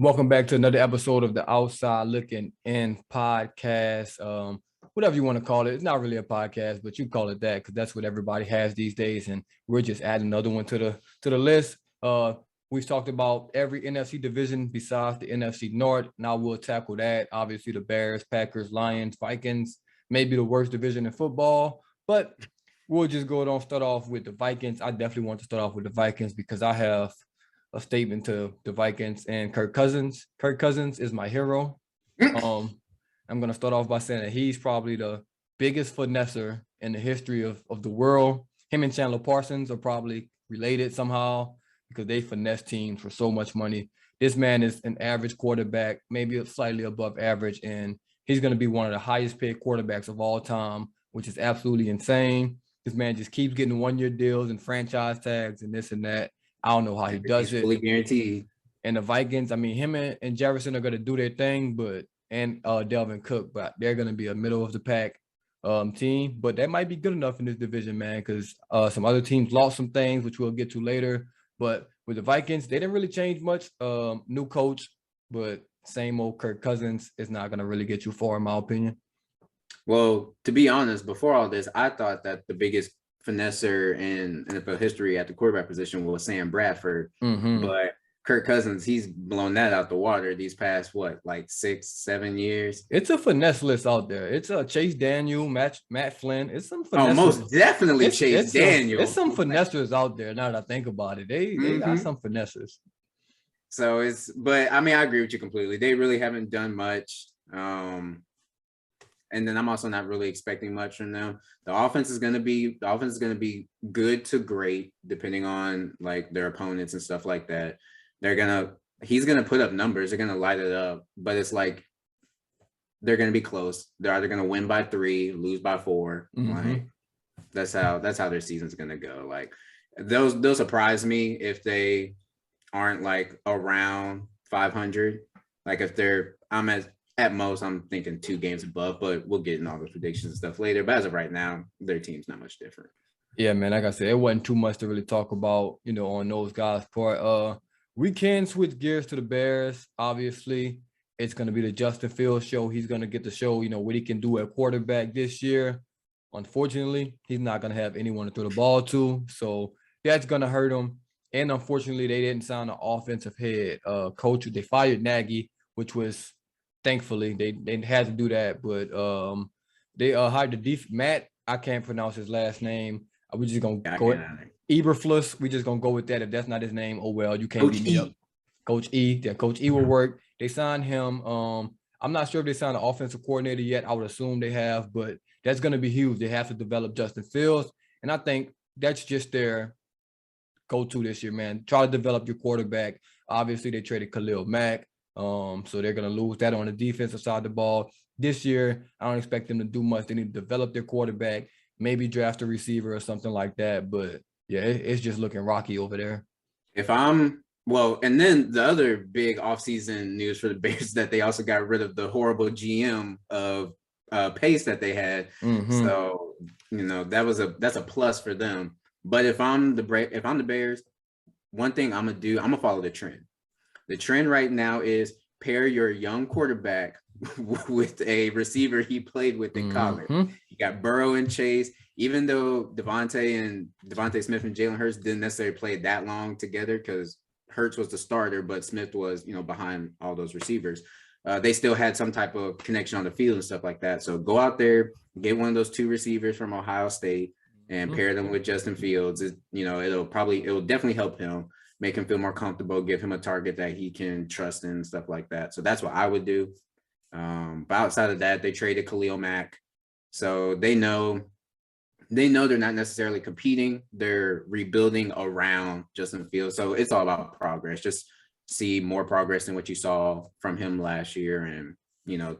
Welcome back to another episode of the Outside Looking In podcast. Whatever you want to call it. It's not really a podcast, but you call it that because that's what everybody has these days. And we're just adding another one to the list. We've talked about every NFC division besides the NFC North. Now we'll tackle that. Obviously, the Bears, Packers, Lions, Vikings, maybe the worst division in football. But we'll just start off with the Vikings. I definitely want to start off with the Vikings because I have a statement to the Vikings and Kirk Cousins. Kirk Cousins is my hero. I'm going to start off by saying that he's probably the biggest finesser in the history of the world. Him and Chandler Parsons are probably related somehow because they finesse teams for so much money. This man is an average quarterback, maybe slightly above average, and he's going to be one of the highest paid quarterbacks of all time, which is absolutely insane. This man just keeps getting one-year deals and franchise tags and this and that. I don't know how he does it. Fully guaranteed. And the Vikings, I mean, him and Jefferson are going to do their thing, and Delvin Cook, but they're going to be a middle of the pack team. But that might be good enough in this division, man, because some other teams lost some things, which we'll get to later. But with the Vikings, they didn't really change much. New coach, but same old Kirk Cousins is not going to really get you far, in my opinion. Well, to be honest, before all this, I thought that the biggest finesser in NFL history at the quarterback position was Sam Bradford. But Kirk Cousins, he's blown that out the water these past, 6-7 years? It's a finesse list out there. It's a Chase Daniel, Matt Flynn. It's some finesse. Oh, most definitely Chase Daniel. It's some finessers out there now that I think about it. They got some finessers. So but I mean, I agree with you completely. They really haven't done much. And then I'm also not really expecting much from them. The offense is going to be good to great, depending on like their opponents and stuff like that. He's going to put up numbers. They're going to light it up, but it's like, they're going to be close. They're either going to win by 3, lose by 4. Like that's how their season's going to go. Like they'll surprise me if they aren't like around 500. Like if at most, I'm thinking 2 games above, but we'll get in all those predictions and stuff later. But as of right now, their team's not much different. Yeah, man. Like I said, it wasn't too much to really talk about, on those guys' part. We can switch gears to the Bears. Obviously, it's going to be the Justin Fields show. He's going to get to show, what he can do at quarterback this year. Unfortunately, he's not going to have anyone to throw the ball to. So that's going to hurt him. And unfortunately, they didn't sign an offensive head coach. They fired Nagy, which was thankfully they had to do that. But they hired the Matt. I can't pronounce his last name. We're just going to go Eberflus. We're just going to go with that. If that's not his name, oh, well, you can't beat me up. Coach E. Yeah, Coach E will work. They signed him. I'm not sure if they signed an offensive coordinator yet. I would assume they have, but that's going to be huge. They have to develop Justin Fields. And I think that's just their go-to this year, man. Try to develop your quarterback. Obviously, they traded Khalil Mack. So they're going to lose that on the defensive side of the ball. This year, I don't expect them to do much. They need to develop their quarterback, maybe draft a receiver or something like that. But, yeah, it's just looking rocky over there. And then the other big offseason news for the Bears that they also got rid of the horrible GM of Pace that they had. So, that's a plus for them. But if I'm the Bears, one thing I'm going to follow the trend. The trend right now is pair your young quarterback with a receiver he played with in college. You got Burrow and Chase. Even though Devontae Smith and Jalen Hurts didn't necessarily play that long together because Hurts was the starter, but Smith was, behind all those receivers. They still had some type of connection on the field and stuff like that. So go out there, get one of those 2 receivers from Ohio State and pair them with Justin Fields. It'll definitely help him, make him feel more comfortable, give him a target that he can trust in and stuff like that. So that's what I would do. But outside of that, they traded Khalil Mack. So they know they're not necessarily competing. They're rebuilding around Justin Fields. So it's all about progress. Just see more progress than what you saw from him last year. And,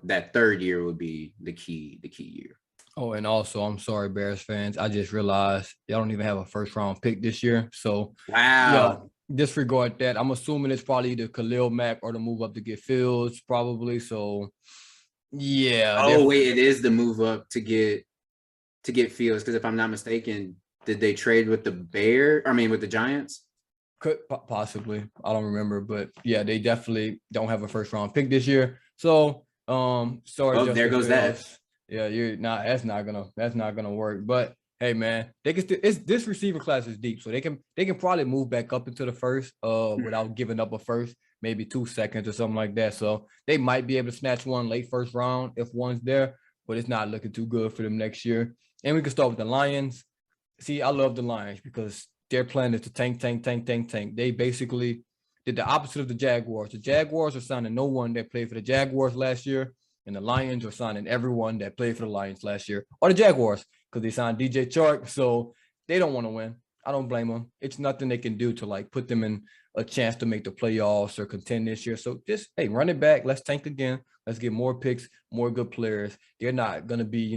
that third year would be the key year. Oh, and also, I'm sorry, Bears fans. I just realized y'all don't even have a first-round pick this year. So, wow. Disregard that. I'm assuming it's probably either Khalil Mack or the move up to get Fields, probably. So, yeah. Oh, wait, it is the move up to get Fields, because if I'm not mistaken, did they trade with the Giants? Could possibly. I don't remember, but yeah, they definitely don't have a first round pick this year. So, sorry, Oh, there Justin goes that. Fields. Yeah, you're not. That's not gonna work. But hey, man, they can. It's this receiver class is deep, so they can probably move back up into the first, without giving up a first, maybe 2 seconds or something like that. So they might be able to snatch one late first round if one's there, but it's not looking too good for them next year. And we can start with the Lions. See, I love the Lions because their plan is to tank, tank, tank, tank, tank. They basically did the opposite of the Jaguars. The Jaguars are signing no one that played for the Jaguars last year, and the Lions are signing everyone that played for the Lions last year, or the Jaguars, because they signed DJ Chark. So they don't want to win. I don't blame them. It's nothing they can do to like put them in a chance to make the playoffs or contend this year. So just, hey, run it back. Let's tank again. Let's get more picks, more good players. They're not going to be,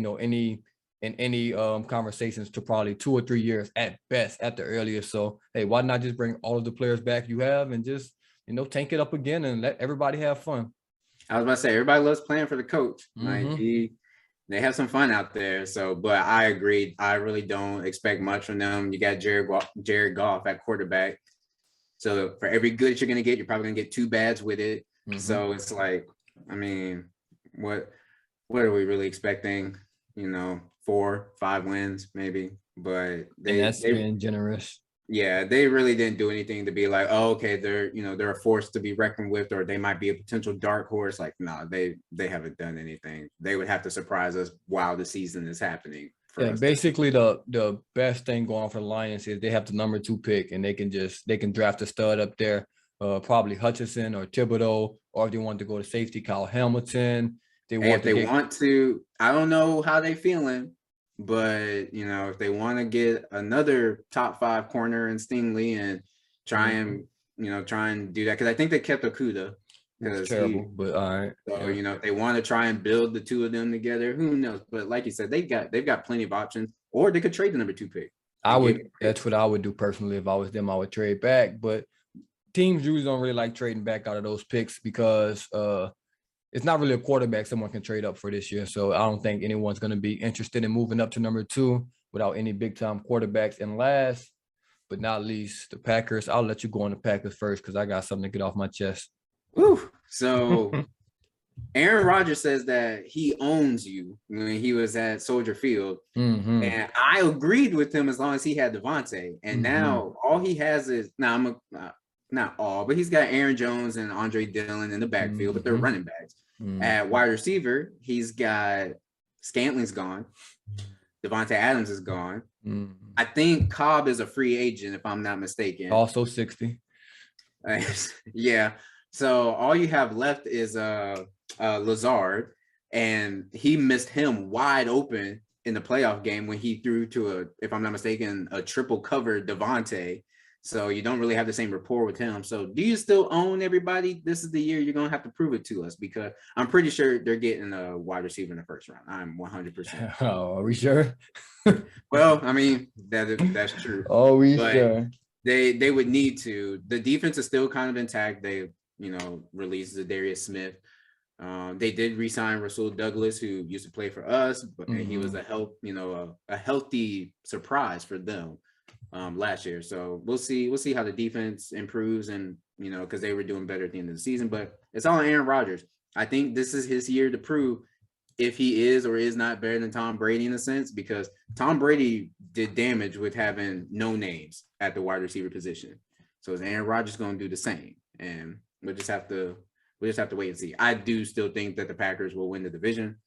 any conversations to probably 2 or 3 years at best, at the earliest. So hey, why not just bring all of the players back you have and just tank it up again and let everybody have fun. I was about to say everybody loves playing for the coach. Like they have some fun out there. So, but I agree. I really don't expect much from them. You got Jared Goff at quarterback. So for every good you're gonna get, you're probably gonna get 2 bads with it. So it's like, I mean, what are we really expecting? 4, 5 wins maybe, but that's being generous. Yeah, they really didn't do anything to be like, oh, okay, they're a force to be reckoned with, or they might be a potential dark horse. Like, no, they haven't done anything. They would have to surprise us while the season is happening. Yeah, basically the best thing going for the Lions is they have the number 2 pick, and they can draft a stud up there, probably Hutchinson or Thibodeau, or if they want to go to safety, Kyle Hamilton. If they want to, I don't know how they feeling, but if they want to get another top 5 corner in Stingley and try and do that, because I think they kept Okuda. It's terrible, but all right. So if they want to try and build the 2 of them together, who knows? But like you said, they've got plenty of options, or they could trade the number 2 pick. That's what I would do personally if I was them. I would trade back, but teams usually don't really like trading back out of those picks because it's not really a quarterback someone can trade up for this year. So I don't think anyone's going to be interested in moving up to number 2 without any big time quarterbacks. And last but not least, the Packers. I'll let you go on the Packers first because I got something to get off my chest. Woo. So Aaron Rodgers says that he owns you when he was at Soldier Field. And I agreed with him as long as he had Devontae. And now all he has is not all, but he's got Aaron Jones and Andre Dillon in the backfield, but they're running backs. At wide receiver, he's got Scantling's gone. Devontae Adams is gone. I think Cobb is a free agent, if I'm not mistaken. Also 60. Yeah. So all you have left is Lazard, and he missed him wide open in the playoff game when he threw to if I'm not mistaken, a triple cover Devontae. So you don't really have the same rapport with him. So do you still own everybody? This is the year you're going to have to prove it to us, because I'm pretty sure they're getting a wide receiver in the first round. I'm 100%. Oh, are we sure? Well, I mean, that's true. Oh, we sure? They would need to. The defense is still kind of intact. They, released Zadarius Smith. They did re-sign Rasul Douglas, who used to play for us, but he was a healthy surprise for them last year. So we'll see how the defense improves, and because they were doing better at the end of the season. But it's all on Aaron Rodgers. I think this is his year to prove if he is or is not better than Tom Brady in a sense, because Tom Brady did damage with having no names at the wide receiver position. So is Aaron Rodgers going to do the same? And we'll just have to wait and see. I do still think that the Packers will win the division,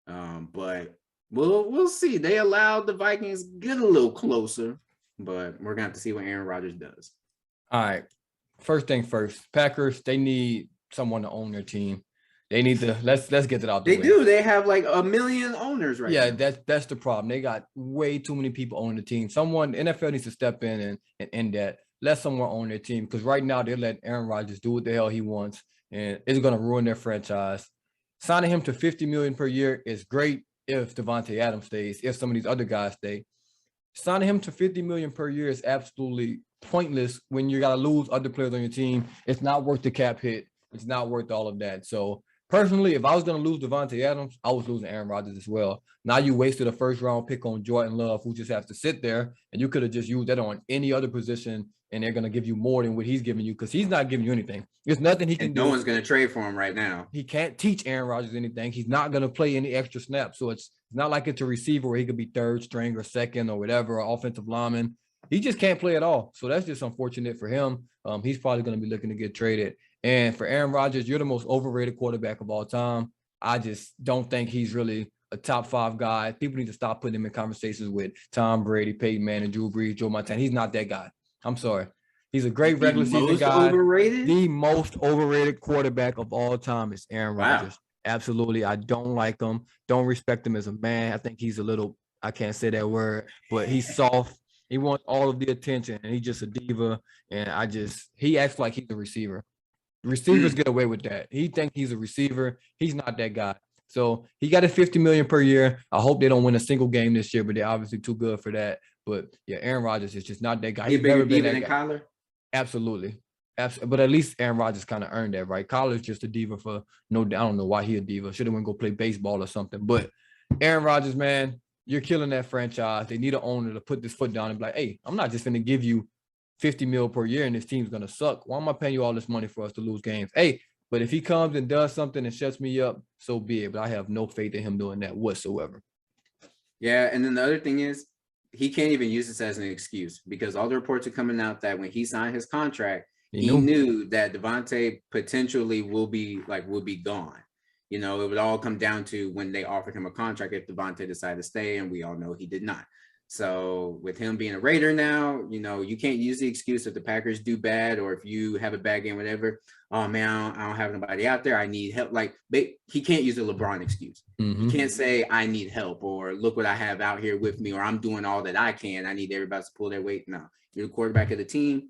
but we'll see. They allowed the Vikings get a little closer, but we're gonna have to see what Aaron Rodgers does. All right. First thing first, Packers, they need someone to own their team. They need to let's get it out the way. They do. They have like 1 million owners right now. Yeah, that's the problem. They got way too many people owning the team. Someone, NFL needs to step in and end that. Let someone own their team, because right now they're letting Aaron Rodgers do what the hell he wants, and it's going to ruin their franchise. Signing him to $50 million per year is great if Devontae Adams stays, if some of these other guys stay. Signing him to $50 million per year is absolutely pointless when you got to lose other players on your team. It's not worth the cap hit. It's not worth all of that. So personally, if I was going to lose Devontae Adams, I was losing Aaron Rodgers as well. Now you wasted a first-round pick on Jordan Love, who just has to sit there, and you could have just used that on any other position, and they're going to give you more than what he's giving you because he's not giving you anything. There's nothing he can do. No one's going to trade for him right now. He can't teach Aaron Rodgers anything. He's not going to play any extra snaps. So it's not like it's a receiver where he could be third string or second or whatever, or offensive lineman. He just can't play at all. So that's just unfortunate for him. He's probably going to be looking to get traded. And for Aaron Rodgers, you're the most overrated quarterback of all time. I just don't think he's really a top 5 guy. People need to stop putting him in conversations with Tom Brady, Peyton Manning, Drew Brees, Joe Montana. He's not that guy. I'm sorry. He's a great regular season guy. Overrated? The most overrated quarterback of all time is Aaron Rodgers. Absolutely. I don't like him. Don't respect him as a man. I think he's a little, I can't say that word, but he's soft. He wants all of the attention, and he's just a diva. And he acts like he's a receiver. Receivers get away with that. He thinks he's a receiver. He's not that guy. So he got a $50 million per year. I hope they don't win a single game this year, but they're obviously too good for that. But yeah, Aaron Rodgers is just not that guy. He's never been that guy. Kyler? Absolutely. But at least Aaron Rodgers kind of earned that, right? Kyler's just a diva for I don't know why he a diva. Should have went go play baseball or something. But Aaron Rodgers, man, you're killing that franchise. They need an owner to put this foot down and be like, hey, I'm not just going to give you $50 million per year and this team's going to suck. Why am I paying you all this money for us to lose games? Hey, but if he comes and does something and shuts me up, so be it. But I have no faith in him doing that whatsoever. Yeah, and then the other thing is, he can't even use this as an excuse because all the reports are coming out that when he signed his contract, he knew that Devontae potentially will be gone. You know, it would all come down to when they offered him a contract if Devontae decided to stay, and we all know he did not. So with him being a Raider now, you know, you can't use the excuse if the Packers do bad or if you have a bad game, whatever. Oh man, I don't have nobody out there. I need help. Like he can't use the LeBron excuse. He can't say I need help or look what I have out here with me or I'm doing all that I can. I need everybody to pull their weight. No, you're the quarterback of the team.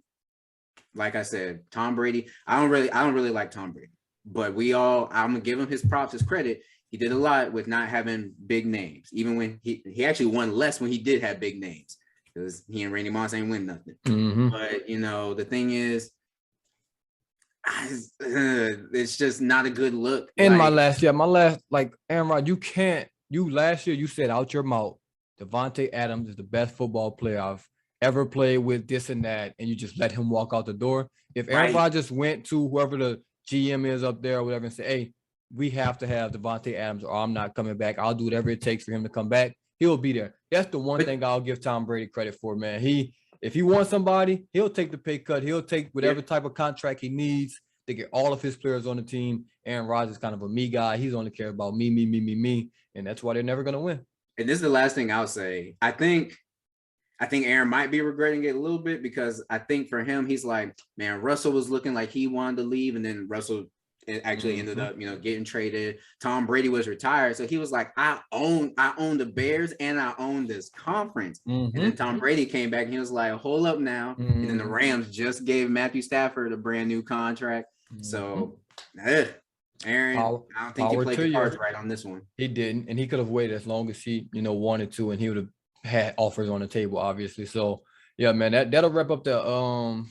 Like I said, Tom Brady. I don't really like Tom Brady, but I'm gonna give him his props, his credit. He did a lot with not having big names. Even when he actually won less when he did have big names because he and Randy Moss ain't win nothing. But you know, the thing is, it's just not a good look. And my last, like Aaron Rodgers, last year you said out your mouth, Devontae Adams is the best football player I've ever played with, this and that, and you just let him walk out the door. If Aaron Rodgers went to whoever the GM is up there or whatever and say, hey, we have to have Devontae Adams or I'm not coming back. I'll do whatever it takes for him to come back. He'll be there. That's the one thing I'll give Tom Brady credit for, man. If he wants somebody, he'll take the pay cut. He'll take whatever type of contract he needs to get all of his players on the team. Aaron Rodgers is kind of a me guy. He's only care about me. And that's why they're never going to win. And this is the last thing I'll say. I think Aaron might be regretting it a little bit because I think for him, he's like, man, Russell was looking like he wanted to leave. And then Russell actually ended up, getting traded. Tom Brady was retired. So he was like, I own the Bears and I own this conference. And then Tom Brady came back and he was like, hold up now. And then the Rams just gave Matthew Stafford a brand new contract. So Aaron, I don't think he played the cards right on this one. He didn't. And he could have waited as long as he, wanted to, and he would have had offers on the table, obviously. So yeah, man, that'll wrap up the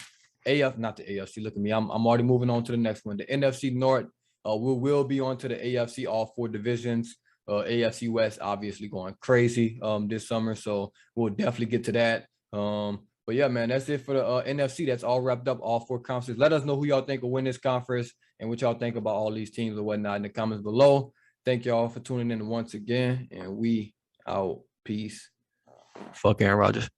not the AFC. Look at me. I'm already moving on to the next one. The NFC North. We will be on to the AFC, all 4 divisions. AFC West obviously going crazy this summer. So we'll definitely get to that. But yeah, man, that's it for the NFC. That's all wrapped up, all 4 conferences. Let us know who y'all think will win this conference and what y'all think about all these teams and whatnot in the comments below. Thank y'all for tuning in once again. And we out. Peace. Fuck Aaron Rodgers.